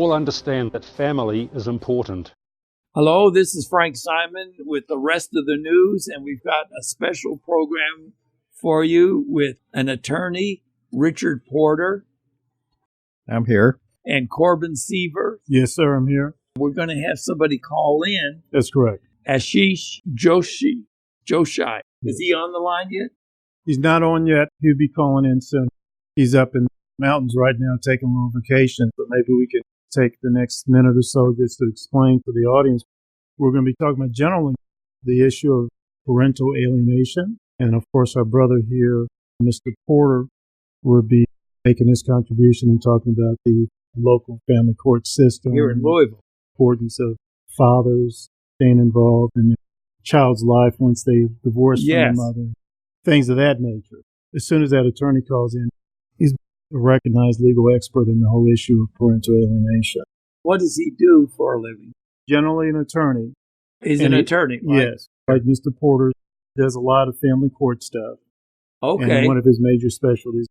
all understand that family is important. Hello, this is Frank Simon with the rest of the news, and we've got a special program for you with an attorney, Richard Porter. I'm here. And Corbin Seavers. Yes, sir, I'm here. We're going to have somebody call in. That's correct. Ashish Joshi. Is he on the line yet? He's not on yet. He'll be calling in soon. He's up in the mountains right now taking a little vacation, but maybe we could take the next minute or so just to explain to the audience. We're going to be talking about generally the issue of parental alienation. And of course, our brother here, Mr. Porter, will be making his contribution and talking about the local family court system. Here in Louisville. The importance of fathers staying involved in the child's life once they divorce from the mother. Things of that nature. As soon as that attorney calls in, he's a recognized legal expert in the whole issue of parental alienation. What does he do for a living? Generally an attorney. He's an attorney, right? Yes. Like Mr. Porter does a lot of family court stuff. Okay. And one of his major specialties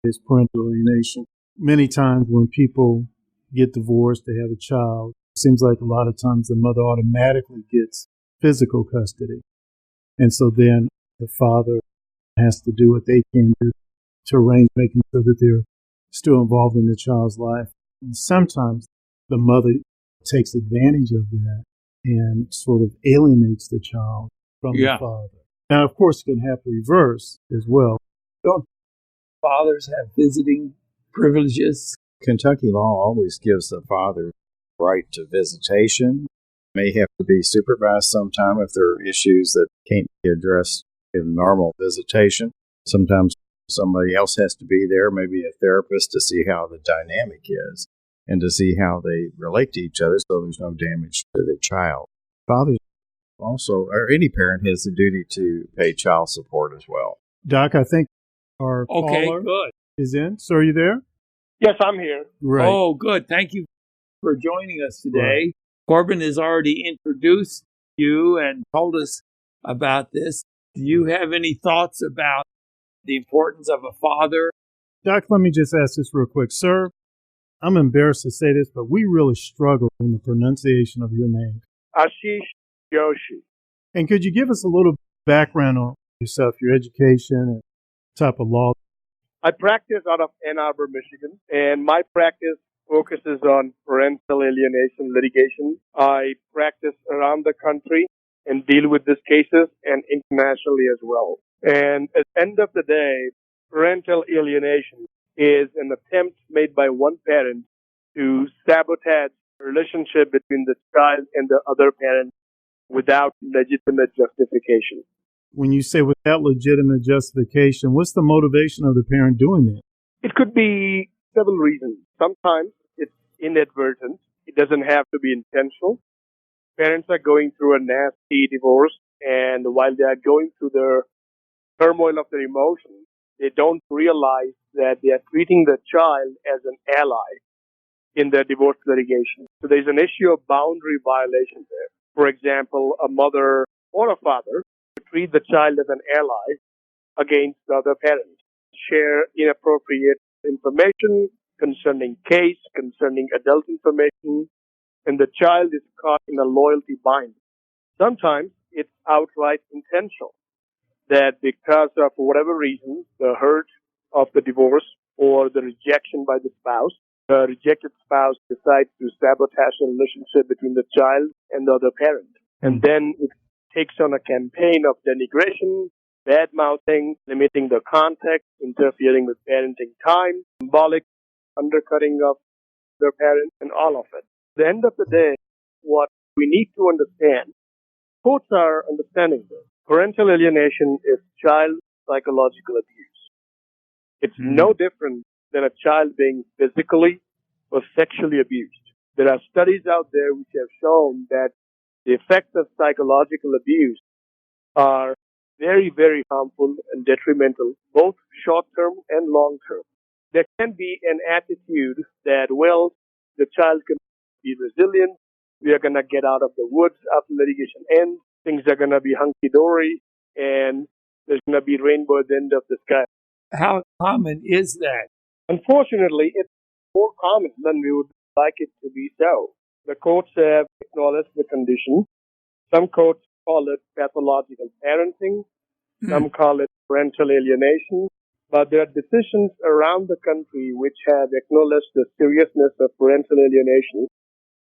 is parental alienation. Many times when people get divorced, they have a child, it seems like a lot of times the mother automatically gets physical custody. And so then the father has to do what they can do to arrange making sure that they're still involved in the child's life. And sometimes the mother takes advantage of that and sort of alienates the child from the father. Now, of course, it can happen reverse as well. Don't fathers have visiting privileges? Kentucky law always gives the father right to visitation. May have to be supervised sometime if there are issues that can't be addressed in normal visitation. Sometimes somebody else has to be there, maybe a therapist, to see how the dynamic is and to see how they relate to each other so there's no damage to the child. Fathers also, or any parent, has the duty to pay child support as well. Doc, I think our caller is in. So are you there? Yes, I'm here. Right. Oh, good. Thank you for joining us today. Right. Corbin has already introduced you and told us about this. Do you have any thoughts about the importance of a father? Doc, let me just ask this real quick. Sir, I'm embarrassed to say this, but we really struggle in the pronunciation of your name. Ashish Joshi. And could you give us a little background on yourself, your education, and type of law? I practice out of Ann Arbor, Michigan, and my practice focuses on parental alienation litigation. I practice around the country and deal with these cases and internationally as well. And at the end of the day, parental alienation is an attempt made by one parent to sabotage the relationship between the child and the other parent without legitimate justification. When you say without legitimate justification, what's the motivation of the parent doing that? It could be several reasons. Sometimes it's inadvertent. It doesn't have to be intentional. Parents are going through a nasty divorce, and while they are going through the turmoil of their emotions, they don't realize that they are treating the child as an ally in their divorce litigation. So there's an issue of boundary violation there. For example, a mother or a father treat the child as an ally against the other parent, share inappropriate information concerning case, concerning adult information, and the child is caught in a loyalty bind. Sometimes it's outright intentional, that because of whatever reason, the hurt of the divorce or the rejection by the spouse, the rejected spouse decides to sabotage the relationship between the child and the other parent. And then it takes on a campaign of denigration, bad-mouthing, limiting the context, interfering with parenting time, symbolic undercutting of their parents, and all of it. At the end of the day, what we need to understand, courts are understanding this. Parental alienation is child psychological abuse. It's no different than a child being physically or sexually abused. There are studies out there which have shown that the effects of psychological abuse are very, very harmful and detrimental, both short-term and long-term. There can be an attitude that, well, the child can be resilient, we are going to get out of the woods after litigation ends, things are going to be hunky-dory, and there's going to be rainbow at the end of the sky. How common is that? Unfortunately, it's more common than we would like it to be so. The courts have acknowledged the condition. Some courts call it pathological parenting. Some call it parental alienation. But there are decisions around the country which have acknowledged the seriousness of parental alienation.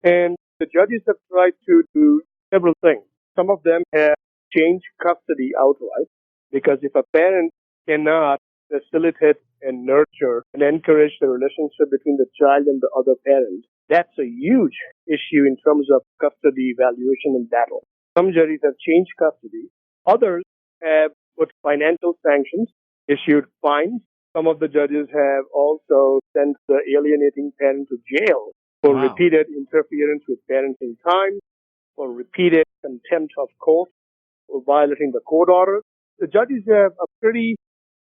And the judges have tried to do several things. Some of them have changed custody outright, because if a parent cannot facilitate and nurture and encourage the relationship between the child and the other parent, that's a huge issue in terms of custody evaluation and battle. Some judges have changed custody. Others have put financial sanctions, issued fines. Some of the judges have also sent the alienating parent to jail for repeated interference with parenting time, for repeated contempt of court, for violating the court order. The judges have a pretty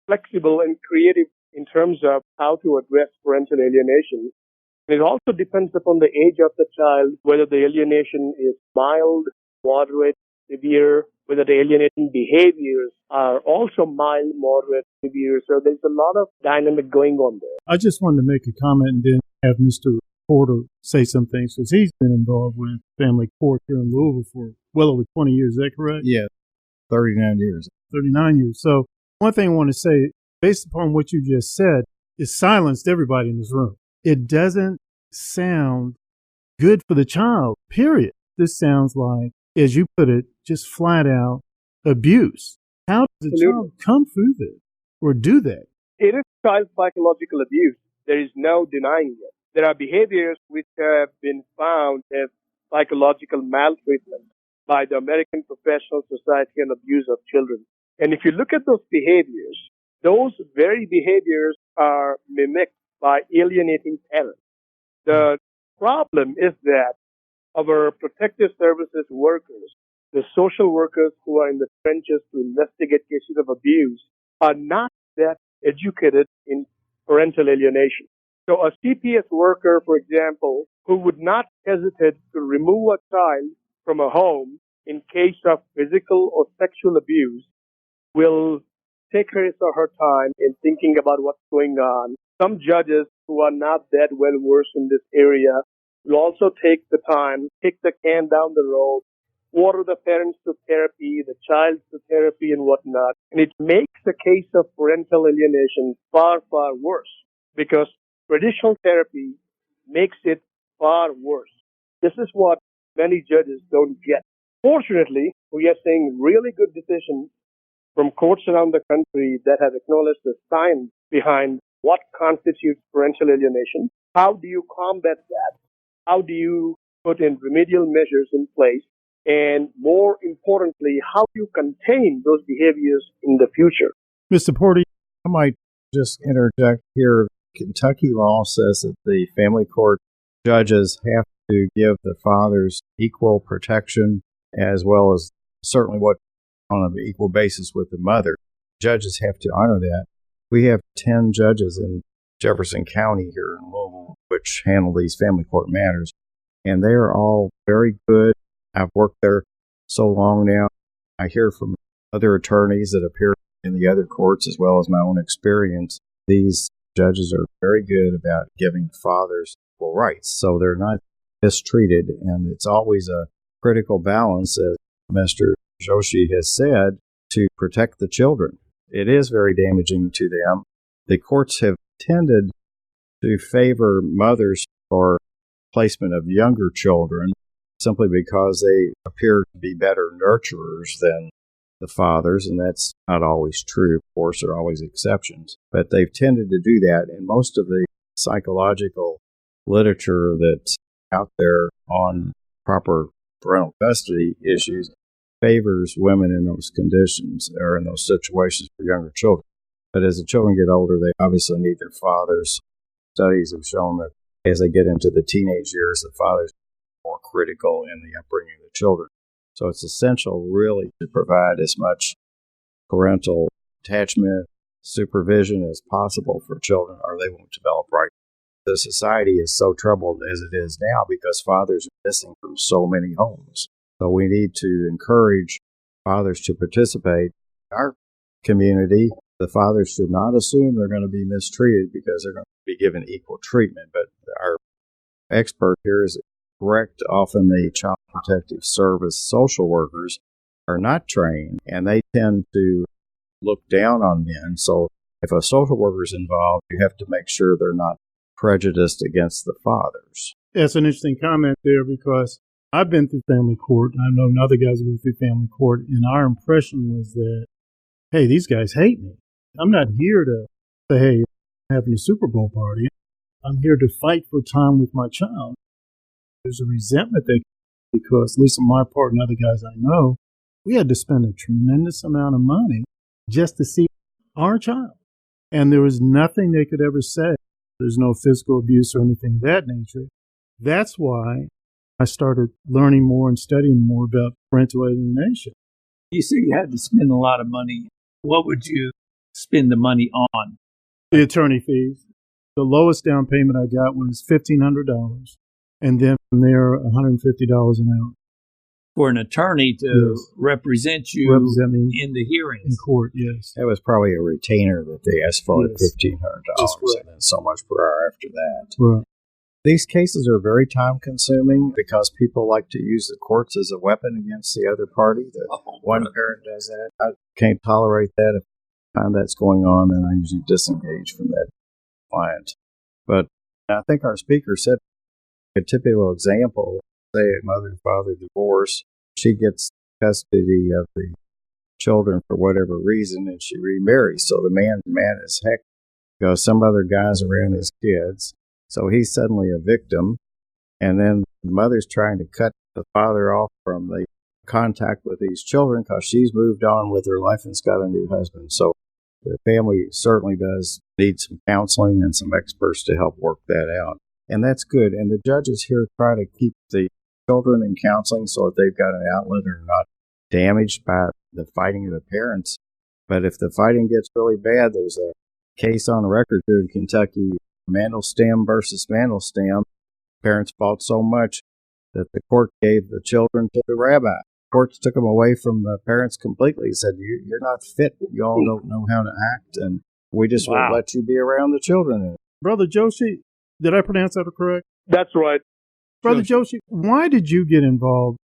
flexible and creative in terms of how to address parental alienation. It also depends upon the age of the child, whether the alienation is mild, moderate, severe, whether the alienating behaviors are also mild, moderate, severe. So there's a lot of dynamic going on there. I just wanted to make a comment and then have Mr. Porter say some things, because he's been involved with family court here in Louisville for well over 20 years. Is that correct? Yeah, 39 years. 39 years. So one thing I want to say, based upon what you just said, it silenced everybody in this room. It doesn't sound good for the child, period. This sounds like, as you put it, just flat out abuse. How does the child come through this or do that? It is child psychological abuse. There is no denying it. There are behaviors which have been found as psychological maltreatment by the American Professional Society on Abuse of Children. And if you look at those behaviors, those very behaviors are mimicked by alienating parents. The problem is that our protective services workers, the social workers who are in the trenches to investigate cases of abuse, are not that educated in parental alienation. So a CPS worker, for example, who would not hesitate to remove a child from a home in case of physical or sexual abuse will take his or her time in thinking about what's going on. Some judges who are not that well versed in this area will also take the time, kick the can down the road, order the parents to therapy, the child to therapy and whatnot. And it makes the case of parental alienation far, far worse, because traditional therapy makes it far worse. This is what many judges don't get. Fortunately, we are seeing really good decisions from courts around the country that have acknowledged the science behind what constitutes parental alienation. How do you combat that? How do you put in remedial measures in place? And more importantly, how do you contain those behaviors in the future? Mr. Porter, I might just interject here. Kentucky law says that the family court judges have to give the fathers equal protection, as well as certainly what on an equal basis with the mother. Judges have to honor that. We have 10 judges in Jefferson County here in Louisville which handle these family court matters, and they are all very good. I've worked there so long now. I hear from other attorneys that appear in the other courts, as well as my own experience. These judges are very good about giving fathers equal rights, so they're not mistreated, and it's always a critical balance, as Mr. Joshi has said, to protect the children. It is very damaging to them. The courts have tended to favor mothers for placement of younger children simply because they appear to be better nurturers than the fathers, and that's not always true. Of course, there are always exceptions, but they've tended to do that, and most of the psychological literature that's out there on proper parental custody issues favors women in those conditions or in those situations for younger children. But as the children get older, they obviously need their fathers. Studies have shown that as they get into the teenage years, the fathers are more critical in the upbringing of the children. So it's essential really to provide as much parental attachment, supervision as possible for children, or they won't develop right. The society is so troubled as it is now because fathers are missing from so many homes. So we need to encourage fathers to participate. In our community, the fathers should not assume they're going to be mistreated because they're going to be given equal treatment. But our expert here is correct. Often the Child Protective Service social workers are not trained, and they tend to look down on men. So if a social worker is involved, you have to make sure they're not prejudiced against the fathers. That's an interesting comment there because I've been through family court. I know other guys who go through family court, and our impression was that, hey, these guys hate me. I'm not here to say, hey, I'm having a Super Bowl party. I'm here to fight for time with my child. There's a resentment there because, at least on my part and other guys I know, we had to spend a tremendous amount of money just to see our child. And there was nothing they could ever say. There's no physical abuse or anything of that nature. That's why I started learning more and studying more about parental alienation. You say you had to spend a lot of money. What would you spend the money on? The attorney fees. The lowest down payment I got was $1,500. And then from there, $150 an hour. For an attorney to Yes. represent you Represent me in the hearings. in court, yes. That was probably a retainer that they asked for at Yes. $1,500, That's correct. and then so much per hour after that. Right. These cases are very time consuming because people like to use the courts as a weapon against the other party. One parent does that. I can't tolerate that. If I find that's going on, then I usually disengage from that client. But I think our speaker said a typical example, say a mother and father divorce, she gets custody of the children for whatever reason and she remarries. So the man's mad as heck because some other guy's around his kids. So he's suddenly a victim. And then the mother's trying to cut the father off from the contact with these children because she's moved on with her life and's got a new husband. So the family certainly does need some counseling and some experts to help work that out. And that's good. And the judges here try to keep the children in counseling so that they've got an outlet or not damaged by the fighting of the parents. But if the fighting gets really bad, there's a case on record here in Kentucky, Mandelstam versus Mandelstam. Parents fought so much that the court gave the children to the rabbi. Courts took them away from the parents completely. Said, you're not fit. You all don't know how to act, and we just won't let you be around the children. Brother Joshi, did I pronounce that correct? That's right. Brother Joshi, why did you get involved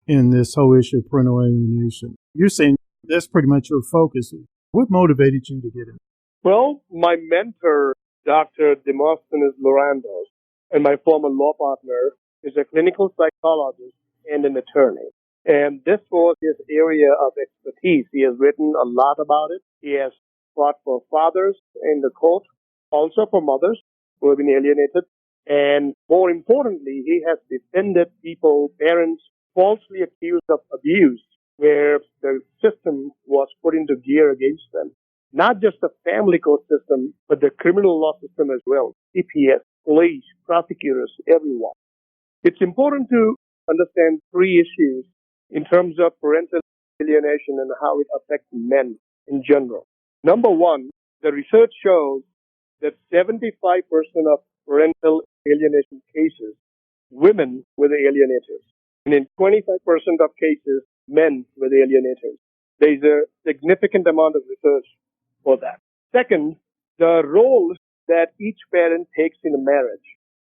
in this whole issue of parental alienation? You're saying that's pretty much your focus. What motivated you to get in? Well, my mentor, Dr. Demosthenes Lorandos, and my former law partner is a clinical psychologist and an attorney. And this was his area of expertise. He has written a lot about it. He has fought for fathers in the court, also for mothers who have been alienated. And more importantly, he has defended people, parents, falsely accused of abuse, where the system was put into gear against them. Not just the family court system, but the criminal law system as well. CPS, police, prosecutors, everyone. It's important to understand three issues in terms of parental alienation and how it affects men in general. Number one, the research shows that 75% of parental alienation cases, women were the alienators. And in 25% of cases, men were the alienators. There is a significant amount of research for that. Second, the role that each parent takes in a marriage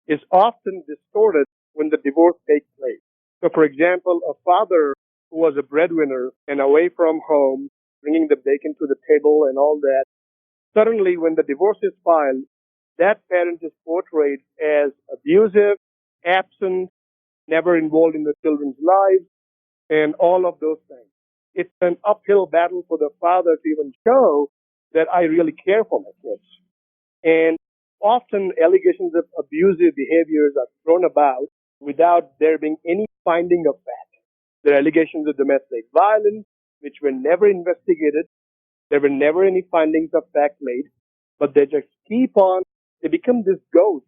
is often distorted when the divorce takes place. So, for example, a father who was a breadwinner and away from home, bringing the bacon to the table and all that, suddenly when the divorce is filed, that parent is portrayed as abusive, absent, never involved in the children's lives, and all of those things. It's an uphill battle for the father to even show that I really care for my kids. And often allegations of abusive behaviors are thrown about without there being any finding of fact. There are allegations of domestic violence, which were never investigated. There were never any findings of fact made, but they just they become this ghost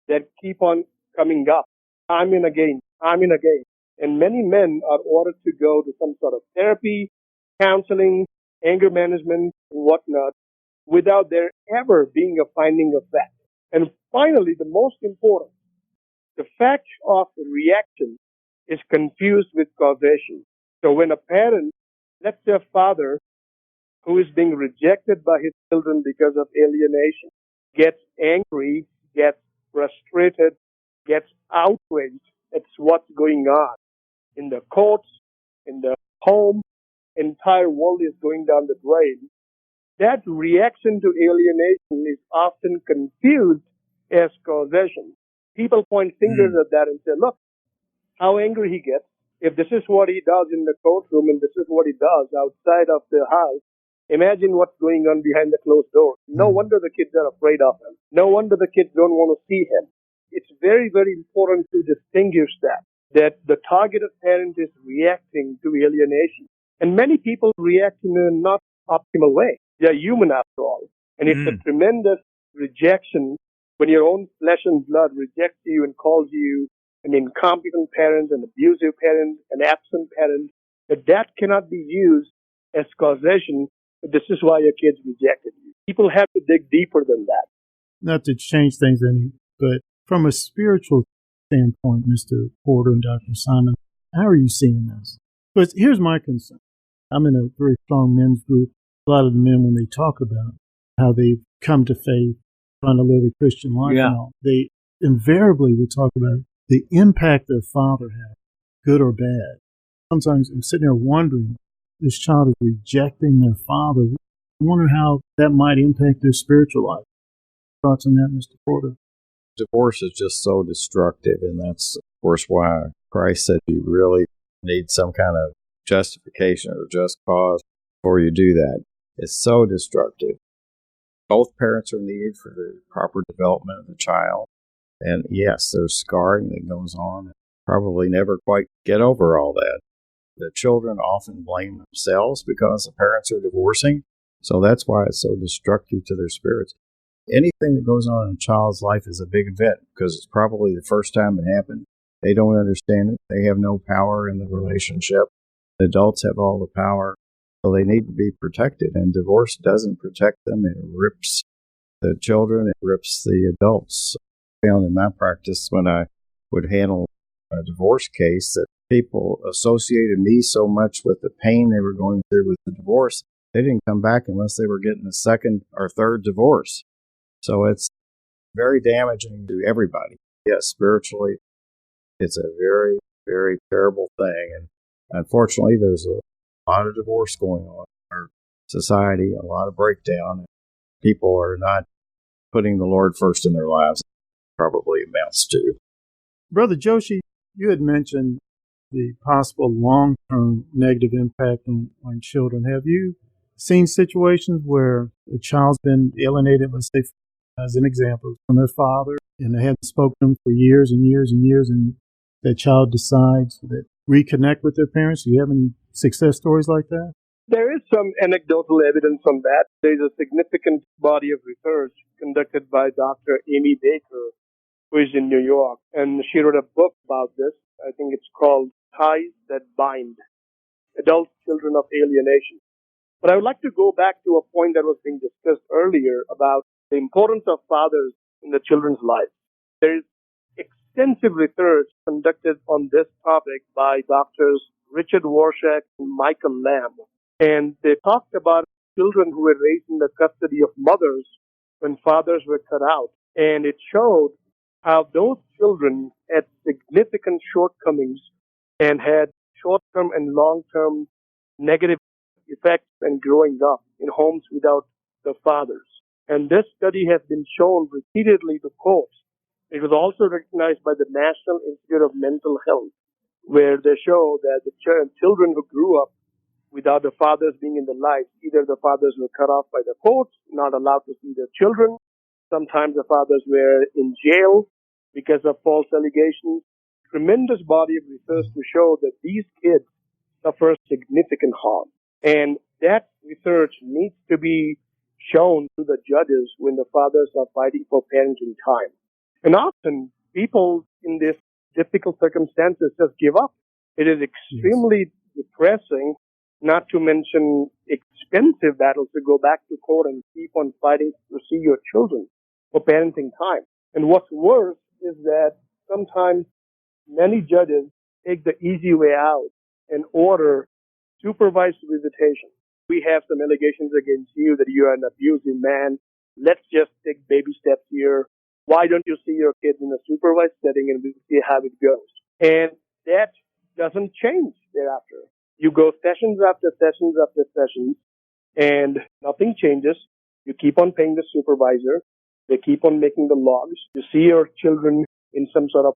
that keep on coming up time and again. And many men are ordered to go to some sort of therapy, counseling, anger management, and whatnot, without there ever being a finding of fact. And finally, the most important, the fact of the reaction is confused with causation. So when a parent, let's say a father who is being rejected by his children because of alienation, gets angry, gets frustrated, gets outraged at what's going on in the courts, in the home, entire world is going down the drain. That reaction to alienation is often confused as causation. People point fingers at that and say, look, how angry he gets. If this is what he does in the courtroom and this is what he does outside of the house, imagine what's going on behind the closed door. No wonder the kids are afraid of him. No wonder the kids don't want to see him. It's very, very important to distinguish that the targeted parent is reacting to alienation. And many people react in a not optimal way. They are human after all. And it's a tremendous rejection when your own flesh and blood rejects you and calls you an incompetent parent, an abusive parent, an absent parent, that cannot be used as causation. This is why your kids rejected you. People have to dig deeper than that. Not to change things any, but from a spiritual standpoint, Mr. Porter and Dr. Simon, how are you seeing this? But here's my concern. I'm in a very strong men's group. A lot of the men, when they talk about how they've come to faith, trying to live a Christian life now, they invariably would talk about the impact their father had, good or bad. Sometimes I'm sitting there wondering, this child is rejecting their father. I wonder how that might impact their spiritual life. Thoughts on that, Mr. Porter? Divorce is just so destructive, and that's, of course, why Christ said you really need some kind of justification or just cause before you do that. It's so destructive. Both parents are needed for the proper development of the child. And yes, there's scarring that goes on. Probably never quite get over all that. The children often blame themselves because the parents are divorcing. So that's why it's so destructive to their spirits. Anything that goes on in a child's life is a big event because it's probably the first time it happened. They don't understand it. They have no power in the relationship. The adults have all the power. So they need to be protected. And divorce doesn't protect them. It rips the children. It rips the adults. I found in my practice when I would handle a divorce case that people associated me so much with the pain they were going through with the divorce, they didn't come back unless they were getting a second or third divorce. So it's very damaging to everybody. Yes, spiritually, it's a very, very terrible thing. And unfortunately, there's a lot of divorce going on in our society, a lot of breakdown. People are not putting the Lord first in their lives, probably amounts to. Brother Joshi, you had mentioned the possible long-term negative impact on children. Have you seen situations where a child's been alienated, let's say, as an example, from their father, and they haven't spoken to them for years and years and years, and that child decides to reconnect with their parents? Do you have any success stories like that? There is some anecdotal evidence on that. There's a significant body of research conducted by Dr. Amy Baker, who is in New York, and she wrote a book about this. I think it's called Ties That Bind, Adult Children of Alienation. But I would like to go back to a point that was being discussed earlier about the importance of fathers in the children's lives. There is extensive research conducted on this topic by doctors Richard Warshak and Michael Lamb. And they talked about children who were raised in the custody of mothers when fathers were cut out. And it showed how those children had significant shortcomings and had short-term and long-term negative effects when growing up in homes without the fathers. And this study has been shown repeatedly to courts. It was also recognized by the National Institute of Mental Health, where they show that the children who grew up without the fathers being in their lives, either the fathers were cut off by the courts, not allowed to see their children. Sometimes the fathers were in jail because of false allegations. Tremendous body of research to show that these kids suffer significant harm. And that research needs to be shown to the judges when the fathers are fighting for parenting time. And often people in these difficult circumstances just give up. It is extremely depressing, not to mention expensive battles to go back to court and keep on fighting to see your children for parenting time. And what's worse is that sometimes many judges take the easy way out and order supervised visitation. We have some allegations against you that you are an abusive man. Let's just take baby steps here. Why don't you see your kids in a supervised setting and we'll see how it goes? And that doesn't change thereafter. You go sessions after sessions after sessions and nothing changes. You keep on paying the supervisor. They keep on making the logs. You see your children in some sort of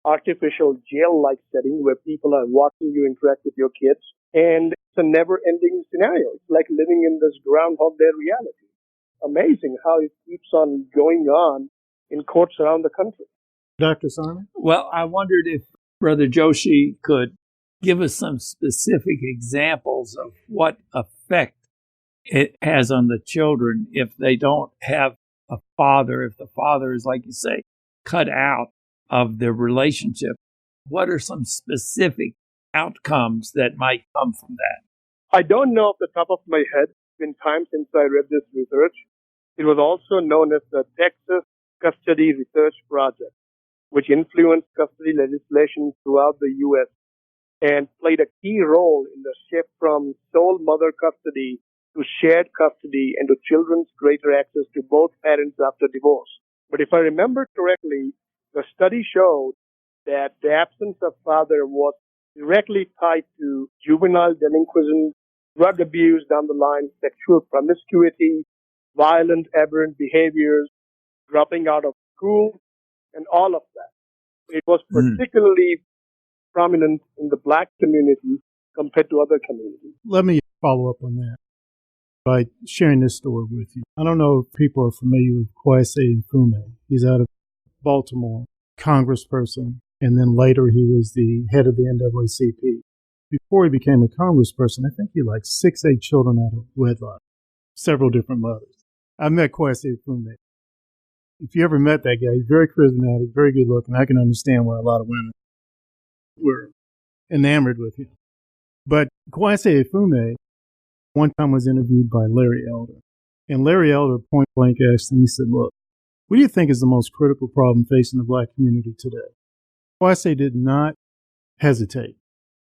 artificial jail-like setting where people are watching you interact with your kids. And it's a never-ending scenario. It's like living in this Groundhog Day reality. Amazing how it keeps on going on in courts around the country. Dr. Simon? Well, I wondered if Brother Joshi could give us some specific examples of what effect it has on the children if they don't have a father, if the father is, like you say, cut out of their relationship. What are some specific outcomes that might come from that? I don't know off the top of my head. It's been time since I read this research. It was also known as the Texas Custody Research Project, which influenced custody legislation throughout the U.S. and played a key role in the shift from sole mother custody to shared custody and to children's greater access to both parents after divorce. But if I remember correctly, the study showed that the absence of father was directly tied to juvenile delinquency, drug abuse down the line, sexual promiscuity, violent, aberrant behaviors, dropping out of school, and all of that. It was particularly prominent in the Black community compared to other communities. Let me follow up on that by sharing this story with you. I don't know if people are familiar with Kwesi Mfume. He's out of Baltimore, congressperson, and then later he was the head of the NAACP. Before he became a congressperson, I think he had like 6-8 children out of wedlock, several different mothers. I met Kwesi Mfume. If you ever met that guy, he's very charismatic, very good looking. I can understand why a lot of women were enamored with him. But Kwesi Mfume one time was interviewed by Larry Elder. And Larry Elder point blank asked him, he said, look, what do you think is the most critical problem facing the Black community today? Kwesi did not hesitate.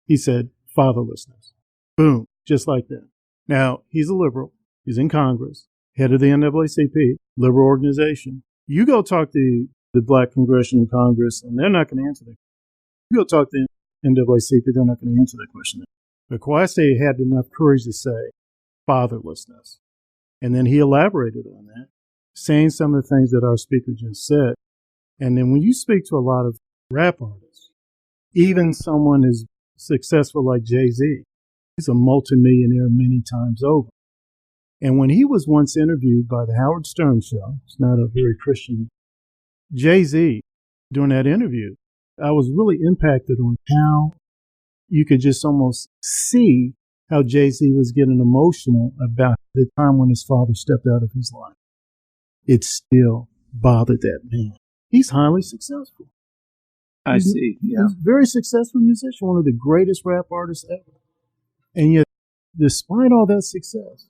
He said, fatherlessness. Boom, just like that. Now, he's a liberal. He's in Congress, head of the NAACP, liberal organization. You go talk to the Black Congressional Congress, and they're not going to answer that. You go talk to the NAACP, they're not going to answer that question. But Kwesi had enough courage to say fatherlessness. And then he elaborated on that, saying some of the things that our speaker just said. And then when you speak to a lot of rap artists, even someone as successful like Jay-Z, he's a multimillionaire many times over. And when he was once interviewed by the Howard Stern show, it's not a very Christian, Jay-Z, during that interview, I was really impacted on how you could just almost see how Jay-Z was getting emotional about the time when his father stepped out of his life. It still bothered that man. He's highly successful. I see. Yeah. He's a very successful musician, one of the greatest rap artists ever. And yet, despite all that success,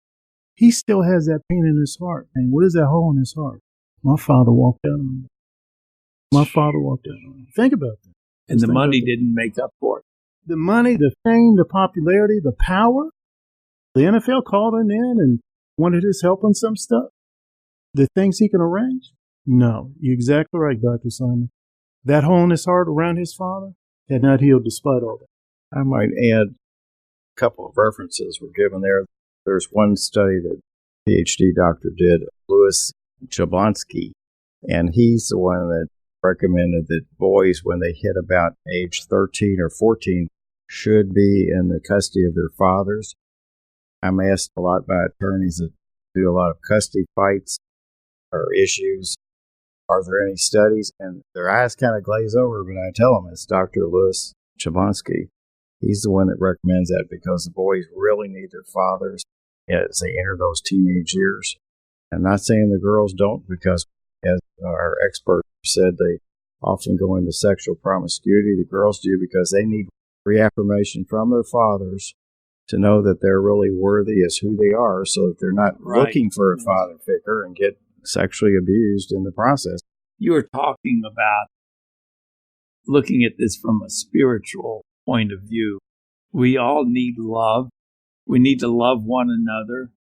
he still has that pain in his heart. And what is that hole in his heart? My father walked out on me. My father walked out on me. Think about that. And the money didn't make up for it. The money, the fame, the popularity, the power. The NFL called him in and wanted his help on some stuff. The things he can arrange? No. You're exactly right, Dr. Simon. That hole in his heart around his father had not healed despite all that. I might add a couple of references were given there. There's one study that a PhD doctor did, Louis Jablonski, and he's the one that recommended that boys, when they hit about age 13 or 14, should be in the custody of their fathers. I'm asked a lot by attorneys that do a lot of custody fights or issues. Are there any studies? And their eyes kind of glaze over, but I tell them it's Dr. Louis Jablonski. He's the one that recommends that because the boys really need their fathers as they enter those teenage years. I'm not saying the girls don't, because as our expert said, they often go into sexual promiscuity. The girls do because they need reaffirmation from their fathers to know that they're really worthy as who they are, so that they're not looking for a father figure and get sexually abused in the process. You were talking about looking at this from a spiritual point of view. We all need love. We need to love one another.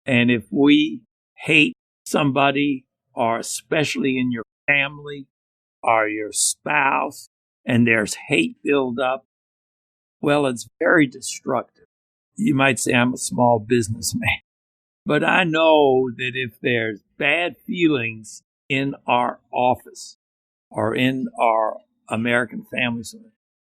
And if we hate somebody, or especially in your family or your spouse and there's hate build up, well, it's very destructive. You might say I'm a small businessman, but I know that if there's bad feelings in our office or in our American families,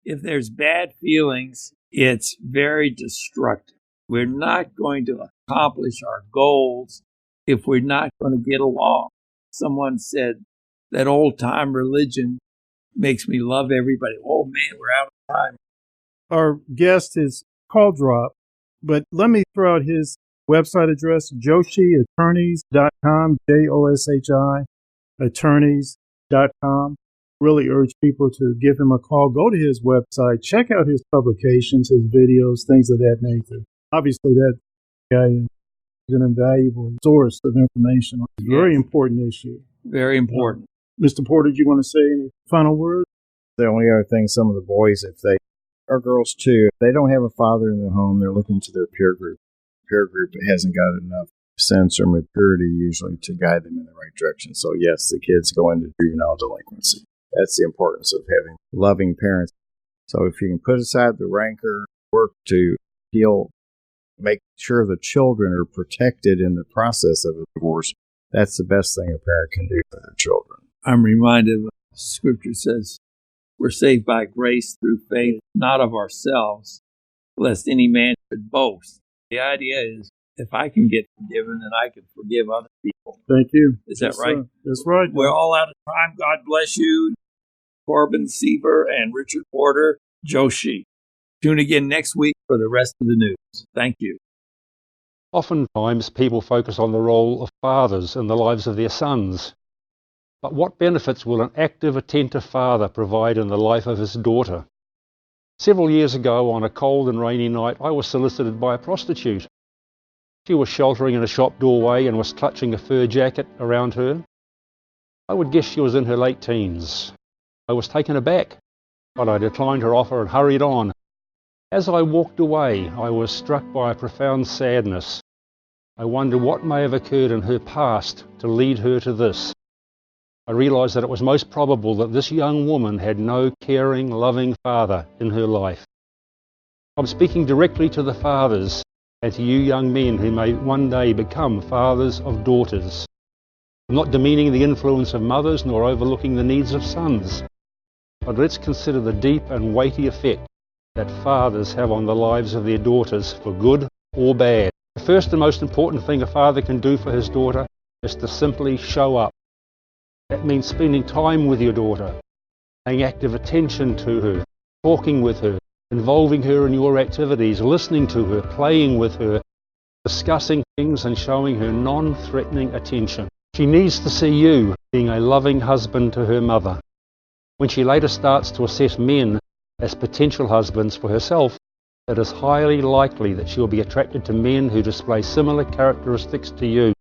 if there's bad feelings, it's very destructive. We're not going to accomplish our goals if we're not going to get along. Someone said that old time religion makes me love everybody. Oh man, we're out of time. Our guest is call drop, but let me throw out his website address, joshiattorneys.com, JOSHI attorneys.com. Really urge people to give him a call. Go to his website, check out his publications, his videos, things of that nature. Obviously, that guy is an invaluable source of information on a very important issue. Very important. Mr. Porter, do you want to say any final words? The only other thing, some of the boys, if they, or girls too, if they don't have a father in the home, they're looking to their peer group. Peer group hasn't got enough sense or maturity usually to guide them in the right direction. So yes, the kids go into juvenile delinquency. That's the importance of having loving parents. So if you can put aside the rancor, work to heal, make sure the children are protected in the process of a divorce, that's the best thing a parent can do for their children. I'm reminded of what Scripture says, we're saved by grace through faith, not of ourselves, lest any man should boast. The idea is, if I can get forgiven, then I can forgive other people. Thank you. Is that right? Sir. That's right. We're all out of time. God bless you, Corbin Seavers and Richard Porter Joshi. Tune again next week for the rest of the news. Thank you. Oftentimes, people focus on the role of fathers in the lives of their sons. But what benefits will an active, attentive father provide in the life of his daughter? Several years ago, on a cold and rainy night, I was solicited by a prostitute. She was sheltering in a shop doorway and was clutching a fur jacket around her. I would guess she was in her late teens. I was taken aback, but I declined her offer and hurried on. As I walked away, I was struck by a profound sadness. I wondered what may have occurred in her past to lead her to this. I realized that it was most probable that this young woman had no caring, loving father in her life. I'm speaking directly to the fathers and to you young men who may one day become fathers of daughters. I'm not demeaning the influence of mothers nor overlooking the needs of sons, but let's consider the deep and weighty effect that fathers have on the lives of their daughters for good or bad. The first and most important thing a father can do for his daughter is to simply show up. That means spending time with your daughter, paying active attention to her, talking with her, involving her in your activities, listening to her, playing with her, discussing things and showing her non-threatening attention. She needs to see you being a loving husband to her mother. When she later starts to assess men as potential husbands for herself, it is highly likely that she will be attracted to men who display similar characteristics to you.